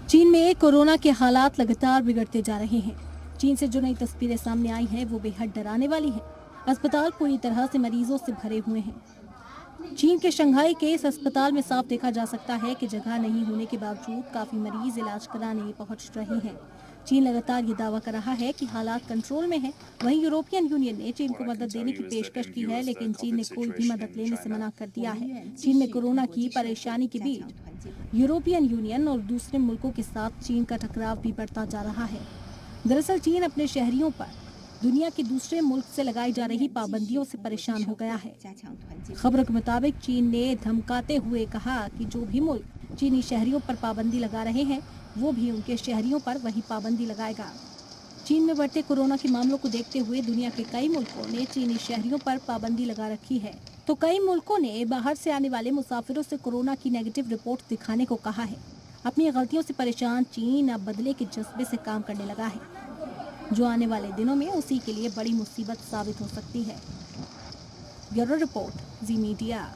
चीन में कोरोना के हालात लगातार बिगड़ते जा रहे हैं। चीन से जो नई तस्वीरें सामने आई हैं वो बेहद डराने वाली हैं। अस्पताल पूरी तरह से मरीजों से भरे हुए हैं। चीन के शंघाई के इस अस्पताल में साफ देखा जा सकता है कि जगह नहीं होने के बावजूद काफी मरीज इलाज कराने पहुंच रहे हैं। चीन लगातार ये दावा कर रहा है कि हालात कंट्रोल में हैं। वहीं यूरोपियन यूनियन ने चीन को मदद देने की पेशकश की है, लेकिन चीन ने कोई भी मदद लेने से मना कर दिया है। चीन में कोरोना की परेशानी के बीच यूरोपियन यूनियन और दूसरे मुल्कों के साथ चीन का टकराव भी बढ़ता जा रहा है। दरअसल चीन अपने शहरियों पर दुनिया के दूसरे मुल्क से लगाई जा रही पाबंदियों से परेशान हो गया है। खबरों के मुताबिक चीन ने धमकाते हुए कहा कि जो भी मुल्क चीनी शहरियों पर पाबंदी लगा रहे हैं वो भी उनके शहरियों पर वही पाबंदी लगाएगा। चीन में बढ़ते कोरोना के मामलों को देखते हुए दुनिया के कई मुल्कों ने चीनी शहरियों पर पाबंदी लगा रखी है, तो कई मुल्कों ने बाहर से आने वाले मुसाफिरों से कोरोना की नेगेटिव रिपोर्ट दिखाने को कहा है। अपनी गलतियों से परेशान चीन अब बदले के जज्बे से काम करने लगा है, जो आने वाले दिनों में उसी के लिए बड़ी मुसीबत साबित हो सकती है। ब्यूरो रिपोर्ट, जी मीडिया।